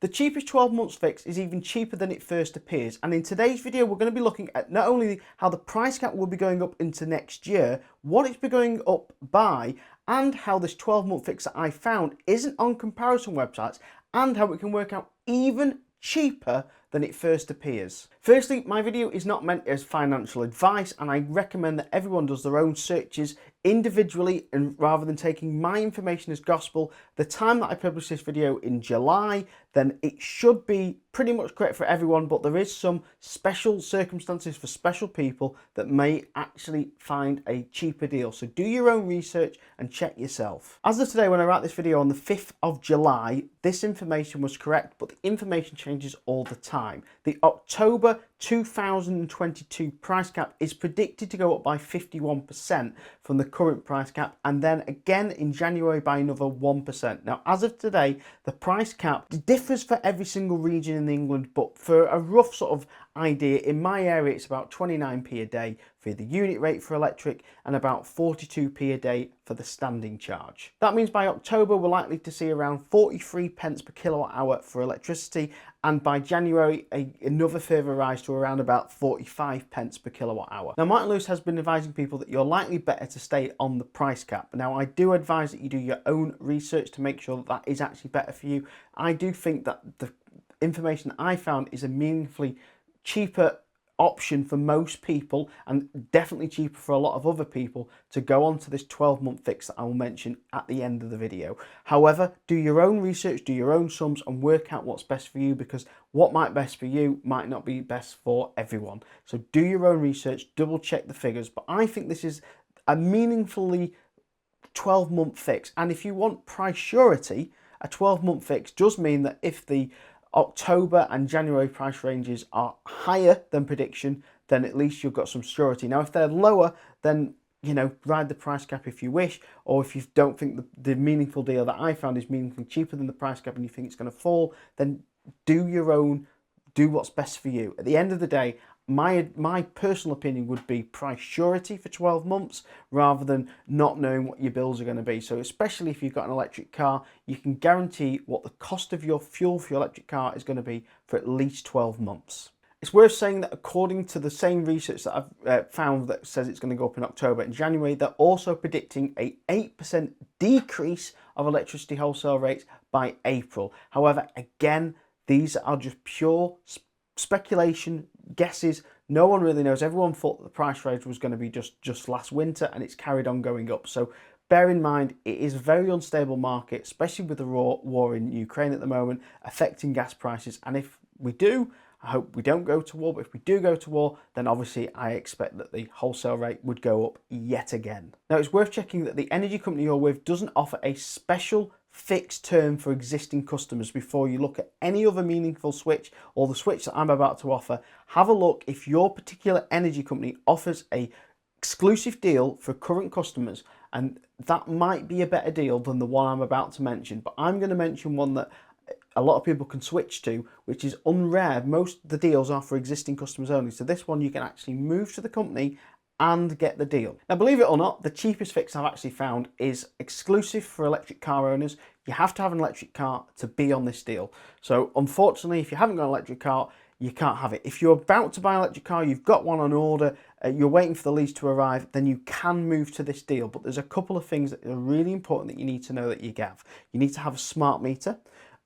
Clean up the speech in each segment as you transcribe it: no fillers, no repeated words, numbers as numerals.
The cheapest 12 months fix is even cheaper than it first appears, and in today's video we're going to be looking at not only how the price cap will be going up into next year, what it's been going up by, and how this 12-month fix that I found isn't on comparison websites, and how it can work out even cheaper than it first appears. Firstly, my video is not meant as financial advice, and I recommend that everyone does their own searches individually, and rather than taking my information as gospel. The time that I published this video in July, then it should be pretty much correct for everyone, but there is some special circumstances for special people that may actually find a cheaper deal. So do your own research and check yourself. As of today, when I write this video on the 5th of July, this information was correct, but the information changes all the time. The October 2022 price cap is predicted to go up by 51% from the current price cap, and then again in January by another 1%. Now, as of today, the price cap differs for every single region in England, but for a rough sort of idea, in my area it's about 29p a day for the unit rate for electric and about 42p a day for the standing charge. That means by October we're likely to see around 43 pence per kilowatt hour for electricity, and by January another further rise to around about 45 pence per kilowatt hour. Now, Martin Lewis has been advising people that you're likely better to stay on the price cap. Now, I do advise that you do your own research to make sure that that is actually better for you. I do think that the information that I found is a meaningfully cheaper option for most people, and definitely cheaper for a lot of other people, to go on to this 12-month fix that I will mention at the end of the video. However, do your own research, do your own sums, and work out what's best for you, because what might be best for you might not be best for everyone. So do your own research, double check the figures, but I think this is a meaningfully 12-month fix. And if you want price surety, a 12-month fix does mean that if the October and January price ranges are higher than prediction, then at least you've got some surety. Now, if they're lower, then, you know, ride the price cap if you wish, or if you don't think the meaningful deal that I found is meaningfully cheaper than the price cap and you think it's going to fall, then do what's best for you. At the end of the day, my personal opinion would be price surety for 12 months rather than not knowing what your bills are going to be. So especially if you've got an electric car, you can guarantee what the cost of your fuel for your electric car is going to be for at least 12 months. It's worth saying that according to the same research that I've found that says it's going to go up in October and January, they're also predicting a 8% decrease of electricity wholesale rates by April. However, again, these are just pure speculation, guesses. No one really knows. Everyone thought that the price rise was going to be just last winter, and it's carried on going up. So bear in mind, it is a very unstable market, especially with the war in Ukraine at the moment affecting gas prices. And if we do, I hope we don't go to war, but if we do go to war, then obviously I expect that the wholesale rate would go up yet again. Now, it's worth checking that the energy company you're with doesn't offer a special fixed term for existing customers before you look at any other meaningful switch or the switch that I'm about to offer. Have a look if your particular energy company offers a exclusive deal for current customers, and that might be a better deal than the one I'm about to mention. But I'm going to mention one that a lot of people can switch to, which is unrare. Most of the deals are for existing customers only. So this one you can actually move to the company and get the deal. Now, believe it or not, the cheapest fix I've actually found is exclusive for electric car owners. You have to have an electric car to be on this deal. So unfortunately, if you haven't got an electric car, you can't have it. If you're about to buy an electric car, you've got one on order, you're waiting for the lease to arrive, then you can move to this deal. But there's a couple of things that are really important that you need to know that you have. You need to have a smart meter.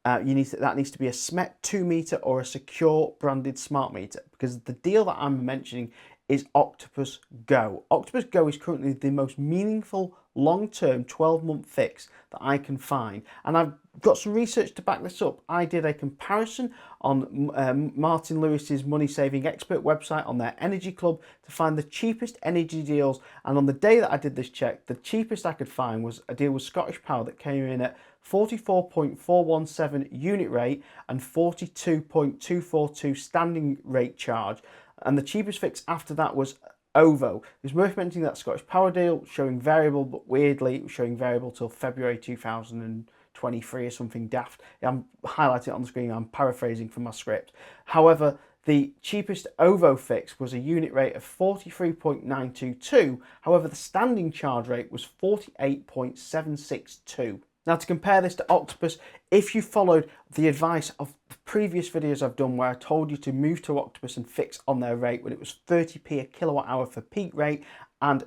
That needs to be a SMET 2 meter or a secure branded smart meter, because the deal that I'm mentioning is Octopus Go. Octopus Go is currently the most meaningful long-term 12-month fix that I can find, and I've got some research to back this up. I did a comparison on Martin Lewis's Money Saving Expert website on their Energy Club to find the cheapest energy deals, and on the day that I did this check, the cheapest I could find was a deal with Scottish Power that came in at 44.417 unit rate and 42.242 standing rate charge. And the cheapest fix after that was OVO. It's worth mentioning that Scottish Power deal showing variable, but weirdly it was showing variable till February 2023 or something daft. I'm highlighting it on the screen, I'm paraphrasing from my script. However, the cheapest OVO fix was a unit rate of 43.922. However, the standing charge rate was 48.762. Now, to compare this to Octopus, if you followed the advice of previous videos I've done where I told you to move to Octopus and fix on their rate when it was 30p a kilowatt hour for peak rate and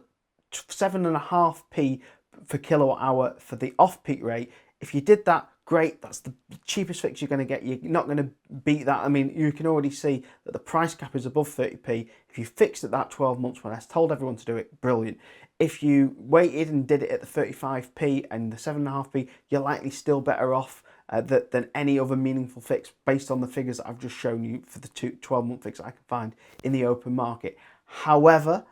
7.5p for kilowatt hour for the off-peak rate. If you did that, great, that's the cheapest fix you're going to get. You're not going to beat that. I mean, you can already see that the price cap is above 30p. If you fixed it that 12 months when I told everyone to do it, brilliant. If you waited and did it at the 35p and the 7.5p, you're likely still better off than any other meaningful fix based on the figures that I've just shown you for the 12-month fix I can find in the open market. However,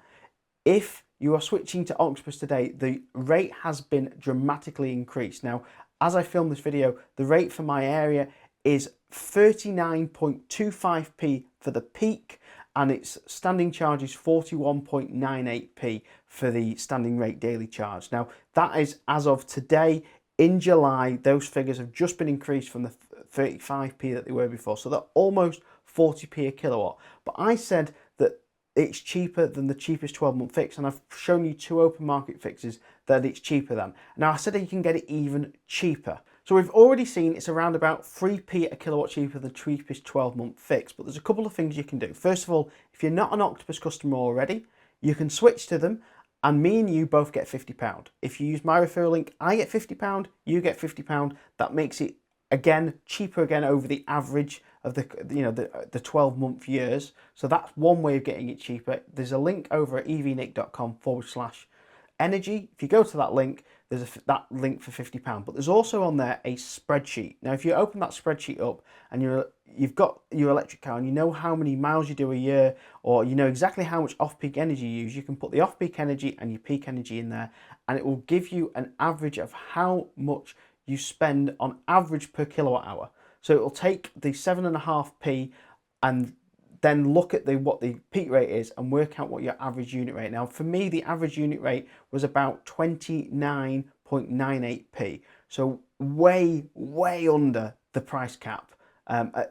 if you are switching to Octopus today, the rate has been dramatically increased. Now, as I film this video, the rate for my area is 39.25p for the peak, and its standing charge is 41.98p for the standing rate daily charge. Now, that is as of today. In July, those figures have just been increased from the 35p that they were before, so they're almost 40p a kilowatt. But I said that it's cheaper than the cheapest 12-month fix, and I've shown you 2 open market fixes that it's cheaper than. Now, I said that you can get it even cheaper. So we've already seen it's around about 3p a kilowatt cheaper than the cheapest 12-month fix, but there's a couple of things you can do. First of all, if you're not an Octopus customer already, you can switch to them, and me and you both get £50. If you use my referral link, I get £50, you get £50. That makes it, again, cheaper again over the average of the 12-month years. So that's one way of getting it cheaper. There's a link over at evnic.com/energy. If you go to that link, there's that link for £50. But there's also on there a spreadsheet. Now, if you open that spreadsheet up and you've got your electric car and you know how many miles you do a year, or you know exactly how much off-peak energy you use, you can put the off-peak energy and your peak energy in there, and it will give you an average of how much you spend on average per kilowatt hour. So it will take the 7.5p and then look at what the peak rate is and work out what your average unit rate. Now, for me, the average unit rate was about 29.98p. So way under the price cap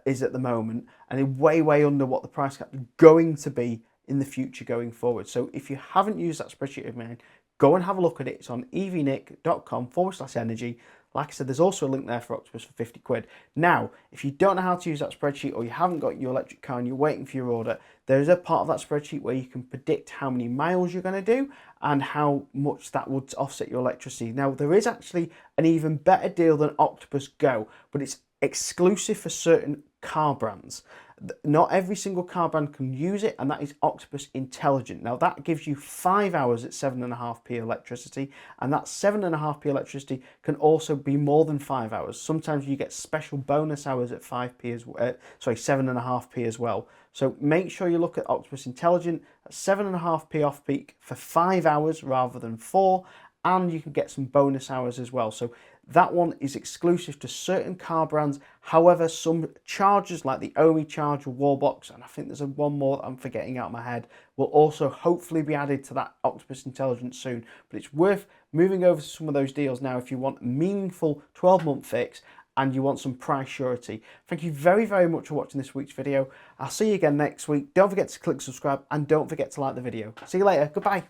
is at the moment, and way under what the price cap is going to be in the future going forward. So if you haven't used that spreadsheet of mine, go and have a look at it. It's on evnic.com/energy. Like I said, there's also a link there for Octopus for 50 quid. Now, if you don't know how to use that spreadsheet, or you haven't got your electric car and you're waiting for your order, there is a part of that spreadsheet where you can predict how many miles you're going to do and how much that would offset your electricity. Now, there is actually an even better deal than Octopus Go, but it's exclusive for certain car brands. Not every single car brand can use it, and that is Octopus Intelligent. Now, that gives you 5 hours at 7.5p electricity, and that 7.5p electricity can also be more than 5 hours. Sometimes you get special bonus hours at 7.5p as well. So make sure you look at Octopus Intelligent at 7.5p off peak for 5 hours rather than 4, and you can get some bonus hours as well. So that one is exclusive to certain car brands. However, some chargers like the Omi charger, Wallbox, and I think there's one more that I'm forgetting out of my head, will also hopefully be added to that Octopus Intelligence soon. But it's worth moving over to some of those deals now if you want a meaningful 12-month fix and you want some price surety. Thank you very much for watching this week's video. I'll see you again next week. Don't forget to click subscribe and don't forget to like the video. See you later. Goodbye.